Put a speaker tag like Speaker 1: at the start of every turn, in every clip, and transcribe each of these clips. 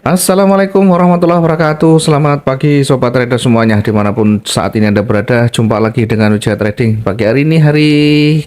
Speaker 1: Assalamualaikum warahmatullahi wabarakatuh. Selamat pagi sobat trader semuanya dimanapun saat ini Anda berada. Jumpa lagi dengan Wijaya Trading. Pagi hari ini hari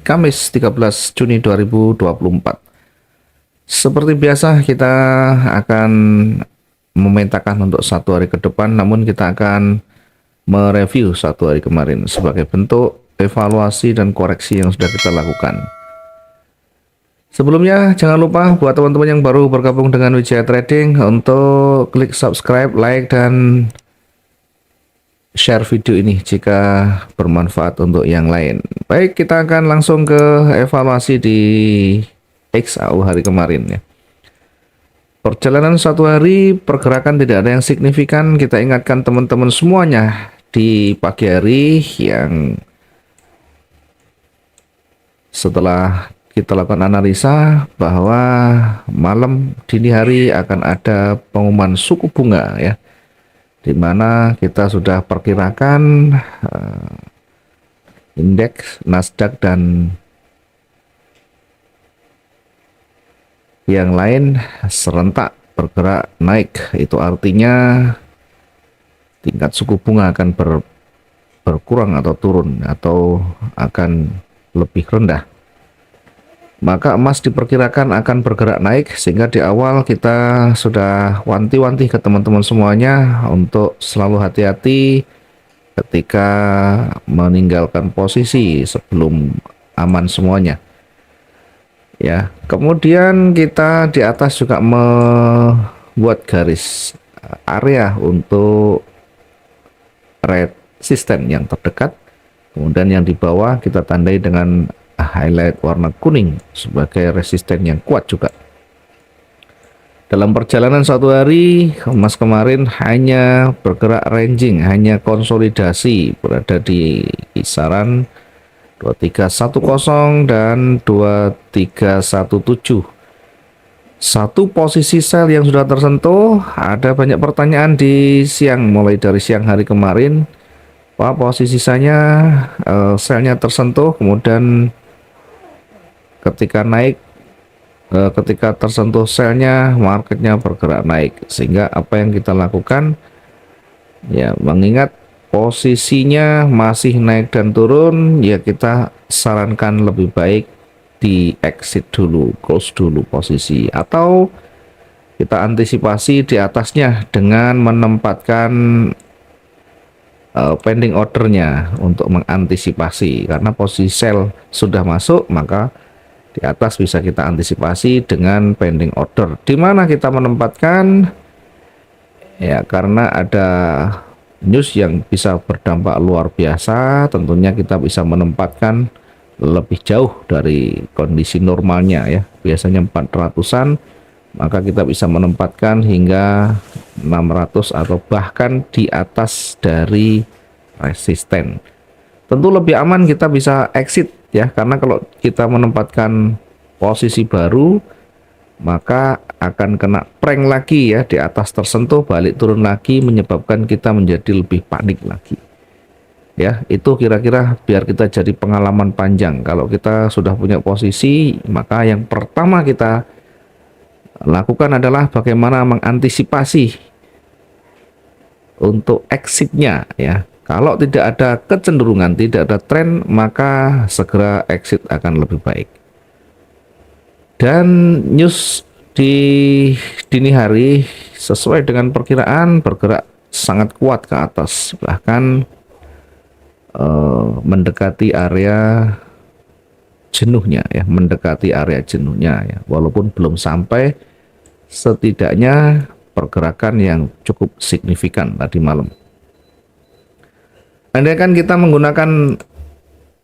Speaker 1: Kamis 13 Juni 2024. Seperti biasa kita akan memetakan untuk satu hari ke depan, namun kita akan mereview satu hari kemarin sebagai bentuk evaluasi dan koreksi yang sudah kita lakukan. Sebelumnya, jangan lupa buat teman-teman yang baru bergabung dengan Wijaya Trading untuk klik subscribe, like, dan share video ini jika bermanfaat untuk yang lain. Baik, kita akan langsung ke evaluasi di XAU hari kemarin ya. Perjalanan satu hari, pergerakan tidak ada yang signifikan. Kita ingatkan teman-teman semuanya di pagi hari yang setelah kita lakukan analisa bahwa malam dini hari akan ada pengumuman suku bunga ya, di mana kita sudah perkirakan indeks Nasdaq dan yang lain serentak bergerak naik. Itu artinya tingkat suku bunga akan berkurang atau turun atau akan lebih rendah. Maka emas diperkirakan akan bergerak naik, sehingga di awal kita sudah wanti-wanti ke teman-teman semuanya untuk selalu hati-hati ketika meninggalkan posisi sebelum aman semuanya. Ya, kemudian kita di atas juga membuat garis area untuk resisten yang terdekat, kemudian yang di bawah kita tandai dengan highlight warna kuning sebagai resisten yang kuat juga. Dalam perjalanan satu hari, emas kemarin hanya bergerak ranging, hanya konsolidasi berada di kisaran 2310 dan 2317. Satu posisi sell yang sudah tersentuh. Ada banyak pertanyaan di siang, mulai dari siang hari kemarin, Pak, posisi sisanya selnya tersentuh, kemudian ketika naik, ketika tersentuh selnya, marketnya bergerak naik. Sehingga apa yang kita lakukan ya, mengingat posisinya masih naik dan turun, ya kita sarankan lebih baik di exit dulu, close dulu posisi, atau kita antisipasi di atasnya dengan menempatkan pending ordernya untuk mengantisipasi. Karena posisi sell sudah masuk, maka di atas bisa kita antisipasi dengan pending order. Di mana kita menempatkan ya, karena ada news yang bisa berdampak luar biasa, tentunya kita bisa menempatkan lebih jauh dari kondisi normalnya ya. Biasanya 400-an, maka kita bisa menempatkan hingga 600 atau bahkan di atas dari resisten. Tentu lebih aman kita bisa exit ya, karena kalau kita menempatkan posisi baru maka akan kena prank lagi ya, di atas tersentuh balik turun lagi, menyebabkan kita menjadi lebih panik lagi ya. Itu kira-kira biar kita jadi pengalaman panjang. Kalau kita sudah punya posisi, maka yang pertama kita lakukan adalah bagaimana mengantisipasi untuk exitnya ya. Kalau tidak ada kecenderungan, tidak ada tren, maka segera exit akan lebih baik. Dan news di dini hari sesuai dengan perkiraan bergerak sangat kuat ke atas, bahkan mendekati area jenuhnya ya, mendekati area jenuhnya ya, walaupun belum sampai, setidaknya pergerakan yang cukup signifikan tadi malam. Andaikan kita menggunakan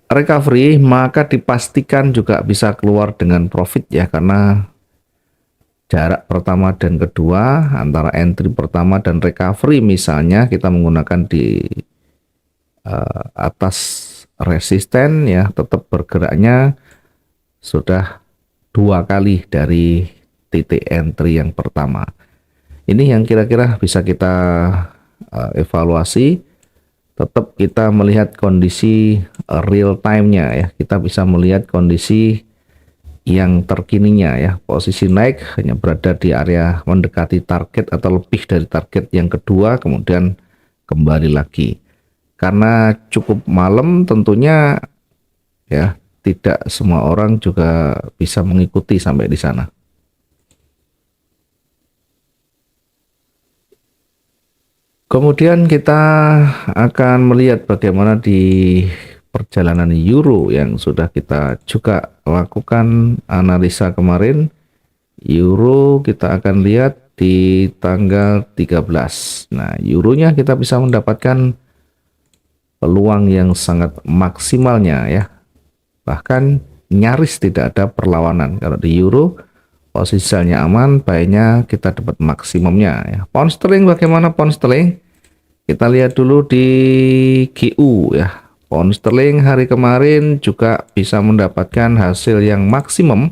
Speaker 1: recovery, maka dipastikan juga bisa keluar dengan profit ya, karena jarak pertama dan kedua antara entry pertama dan recovery, misalnya kita menggunakan di atas resisten ya, tetap bergeraknya sudah 2 kali dari titik entry yang pertama. Ini yang kira-kira bisa kita evaluasi. Tetap kita melihat kondisi real time-nya ya. Kita bisa melihat kondisi yang terkininya ya. Posisi naik hanya berada di area mendekati target atau lebih dari target yang kedua, kemudian kembali lagi. Karena cukup malam tentunya ya, tidak semua orang juga bisa mengikuti sampai di sana. Kemudian kita akan melihat bagaimana di perjalanan euro yang sudah kita juga lakukan analisa kemarin. Euro kita akan lihat di tanggal 13. Nah, euronya kita bisa mendapatkan peluang yang sangat maksimalnya ya. Bahkan nyaris tidak ada perlawanan. Kalau di euro posisi selnya aman, baiknya kita dapat maksimumnya ya. Pound sterling, bagaimana pound sterling? Kita lihat dulu di GU ya. Pound sterling hari kemarin juga bisa mendapatkan hasil yang maksimum.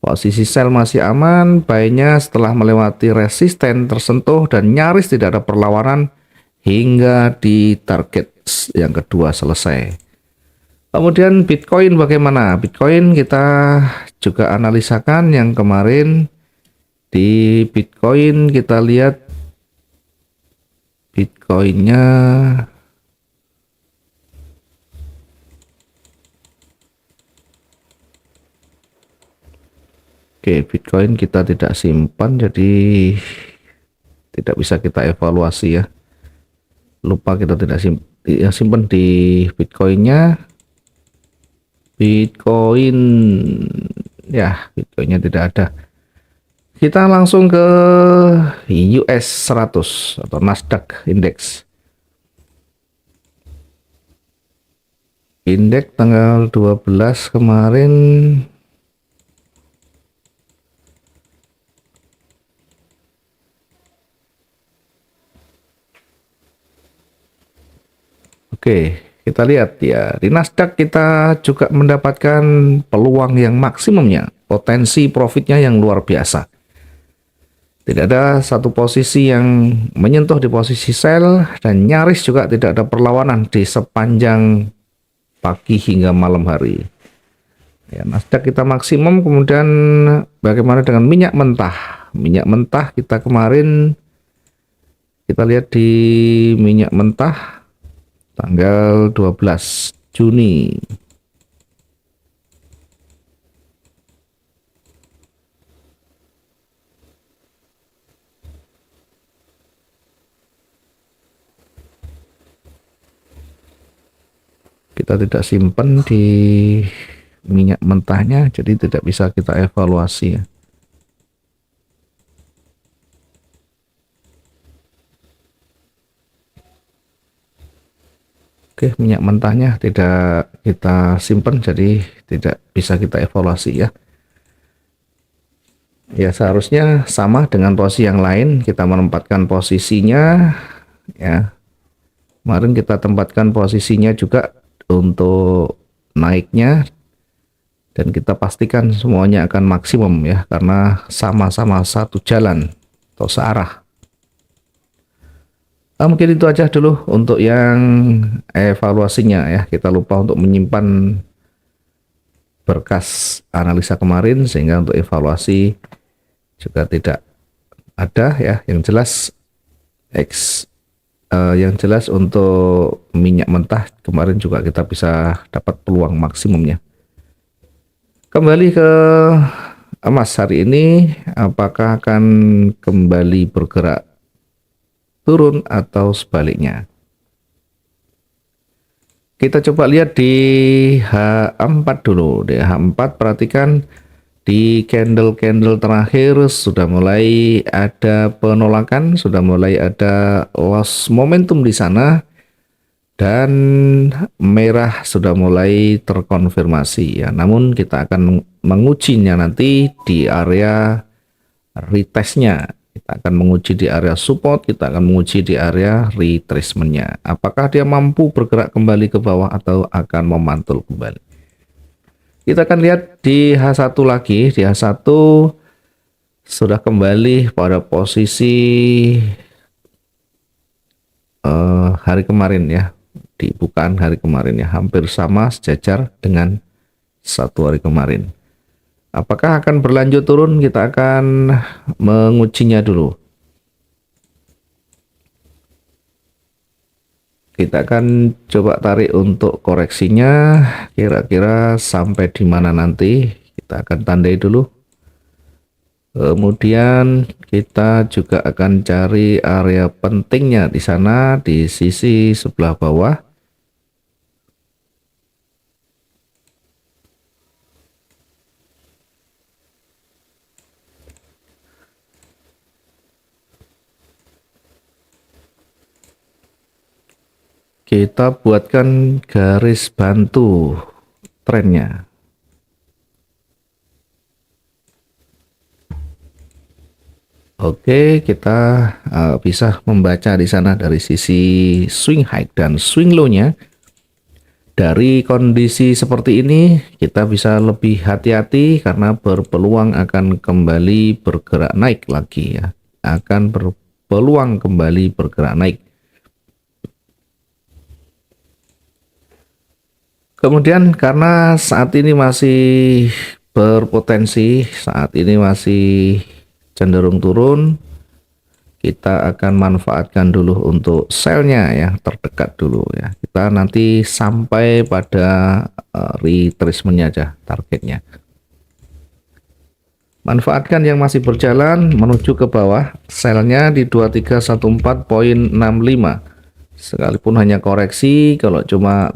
Speaker 1: Posisi sell masih aman, baiknya setelah melewati resisten tersentuh dan nyaris tidak ada perlawanan hingga di target yang kedua selesai. Kemudian Bitcoin bagaimana? Bitcoin kita juga analisakan yang kemarin. Di Bitcoin kita lihat Bitcoinnya oke, Bitcoin kita tidak simpan, jadi tidak bisa kita evaluasi ya. Lupa kita tidak simpan di Bitcoinnya. Bitcoin ya, Bitcoinnya tidak ada. Kita langsung ke US 100 atau Nasdaq Index. Indeks tanggal 12 kemarin oke, kita lihat ya, di Nasdaq kita juga mendapatkan peluang yang maksimumnya, potensi profitnya yang luar biasa. Tidak ada satu posisi yang menyentuh di posisi sell dan nyaris juga tidak ada perlawanan di sepanjang pagi hingga malam hari. Ya, Nasdaq kita maksimum. Kemudian bagaimana dengan minyak mentah? Minyak mentah kita kemarin kita lihat di minyak mentah tanggal 12 Juni. Kita tidak simpan di minyak mentahnya, jadi tidak bisa kita evaluasi ya. Oke, minyak mentahnya tidak kita simpan, jadi tidak bisa kita evaluasi ya. Ya, seharusnya sama dengan posisi yang lain, kita menempatkan posisinya ya. Kemarin kita tempatkan posisinya juga untuk naiknya, dan kita pastikan semuanya akan maksimum ya, karena sama-sama satu jalan atau searah. Mungkin itu aja dulu untuk yang evaluasinya ya. Kita lupa untuk menyimpan berkas analisa kemarin, sehingga untuk evaluasi juga tidak ada ya. Yang jelas untuk minyak mentah kemarin juga kita bisa dapat peluang maksimumnya. Kembali ke emas hari ini, apakah akan kembali bergerak turun atau sebaliknya? Kita coba lihat di H4 dulu. Di H4 perhatikan di candle-candle terakhir sudah mulai ada penolakan, sudah mulai ada loss momentum di sana, dan merah sudah mulai terkonfirmasi ya. Namun kita akan mengujinya nanti di area retestnya. Kita akan menguji di area support, kita akan menguji di area retracement-nya. Apakah dia mampu bergerak kembali ke bawah atau akan memantul kembali. Kita akan lihat di H1 lagi. Di H1 sudah kembali pada posisi hari kemarin ya, di bukaan hari kemarin ya, hampir sama sejajar dengan satu hari kemarin. Apakah akan berlanjut turun? Kita akan mengujinya dulu. Kita akan coba tarik untuk koreksinya, kira-kira sampai di mana nanti. Kita akan tandai dulu. Kemudian kita juga akan cari area pentingnya di sana di sisi sebelah bawah. Kita buatkan garis bantu trennya. Oke, kita bisa membaca di sana dari sisi swing high dan swing low-nya. Dari kondisi seperti ini, kita bisa lebih hati-hati karena berpeluang akan kembali bergerak naik lagi ya. Akan berpeluang kembali bergerak naik. Kemudian karena saat ini masih berpotensi, saat ini masih cenderung turun, kita akan manfaatkan dulu untuk selnya ya, terdekat dulu ya. Kita nanti sampai pada retracement-nya aja targetnya. Manfaatkan yang masih berjalan menuju ke bawah, selnya di 2314.65. Sekalipun hanya koreksi, kalau cuma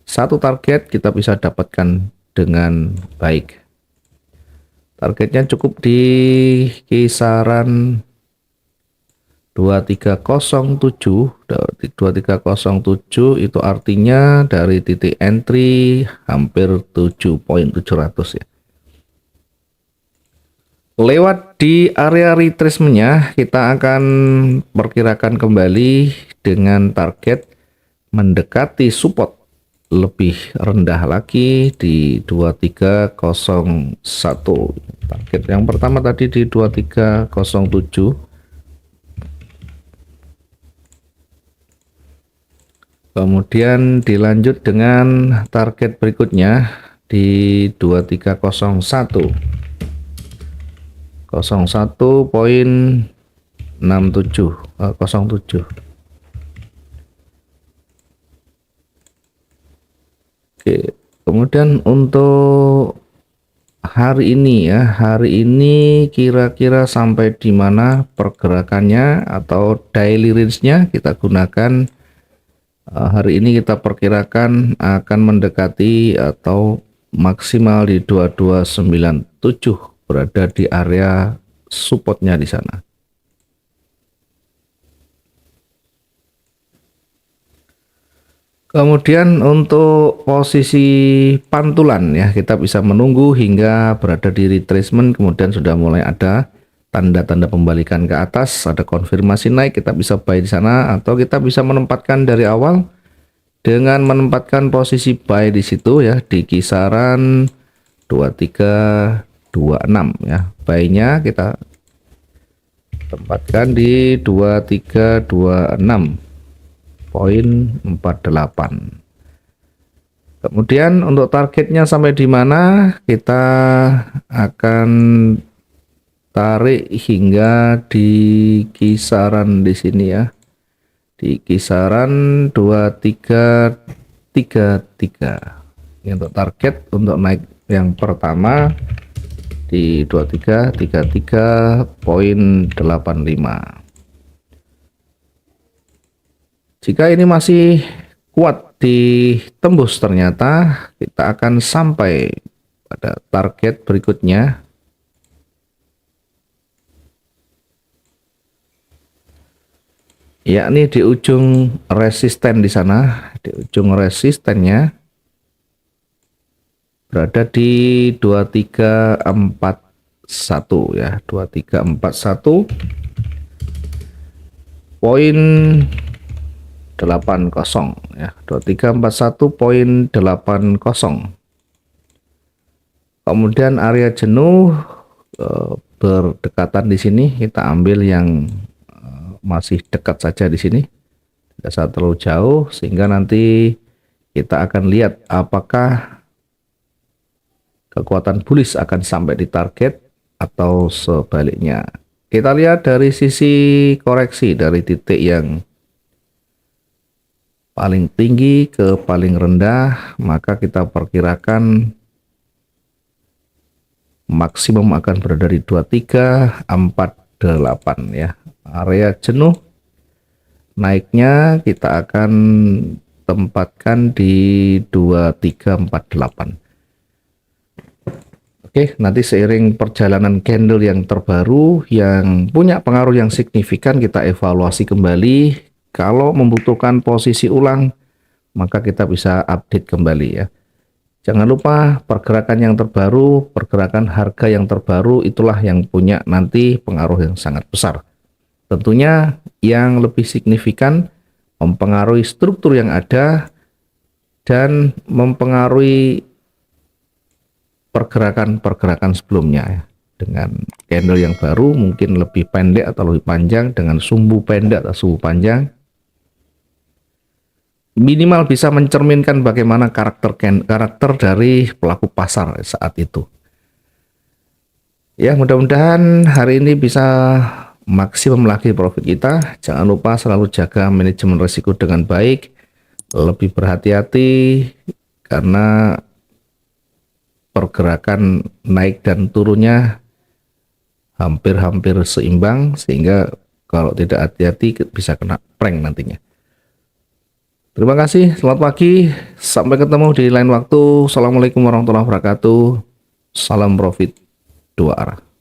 Speaker 1: satu target kita bisa dapatkan dengan baik. Targetnya cukup di kisaran 2307. 2307 itu artinya dari titik entry hampir 7.700 ya. Lewat di area retracement-nya, kita akan perkirakan kembali dengan target mendekati support lebih rendah lagi di 2301. Target yang pertama tadi di 2307. Kemudian dilanjut dengan target berikutnya di 2301. 07. Oke, kemudian untuk hari ini ya, hari ini kira-kira sampai di mana pergerakannya atau daily range-nya kita gunakan. Hari ini kita perkirakan akan mendekati atau maksimal di 2297, berada di area supportnya di sana. Kemudian untuk posisi pantulan ya, kita bisa menunggu hingga berada di retracement, kemudian sudah mulai ada tanda-tanda pembalikan ke atas, ada konfirmasi naik, kita bisa buy di sana, atau kita bisa menempatkan dari awal dengan menempatkan posisi buy di situ ya, di kisaran 2326 ya. Buy-nya kita tempatkan di 2326.48. Kemudian untuk targetnya sampai di mana kita akan tarik hingga di kisaran di sini ya, di kisaran 2333. Ini untuk target untuk naik yang pertama di 2333.85. Jika ini masih kuat ditembus, ternyata kita akan sampai pada target berikutnya, yakni di ujung resisten di sana. Di ujung resistennya berada di 2341 ya, 2341.80 ya, 2341.80. Kemudian area jenuh berdekatan di sini, kita ambil yang masih dekat saja di sini, tidak usah terlalu jauh, sehingga nanti kita akan lihat apakah kekuatan bullish akan sampai di target atau sebaliknya. Kita lihat dari sisi koreksi dari titik yang paling tinggi ke paling rendah, maka kita perkirakan maksimum akan berada di 2348 ya. Area jenuh naiknya kita akan tempatkan di 2348. Oke, nanti seiring perjalanan candle yang terbaru yang punya pengaruh yang signifikan, kita evaluasi kembali. Kalau membutuhkan posisi ulang, maka kita bisa update kembali ya. Jangan lupa pergerakan yang terbaru, pergerakan harga yang terbaru itulah yang punya nanti pengaruh yang sangat besar. Tentunya yang lebih signifikan mempengaruhi struktur yang ada dan mempengaruhi pergerakan-pergerakan sebelumnya ya. Dengan candle yang baru mungkin lebih pendek atau lebih panjang, dengan sumbu pendek atau sumbu panjang, minimal bisa mencerminkan bagaimana karakter dari pelaku pasar saat itu. Ya, mudah-mudahan hari ini bisa maksimum lagi profit kita. Jangan lupa selalu jaga manajemen risiko dengan baik, lebih berhati-hati karena pergerakan naik dan turunnya hampir-hampir seimbang, sehingga kalau tidak hati-hati bisa kena prank nantinya. Terima kasih, selamat pagi, sampai ketemu di lain waktu. Assalamualaikum warahmatullahi wabarakatuh. Salam profit dua arah.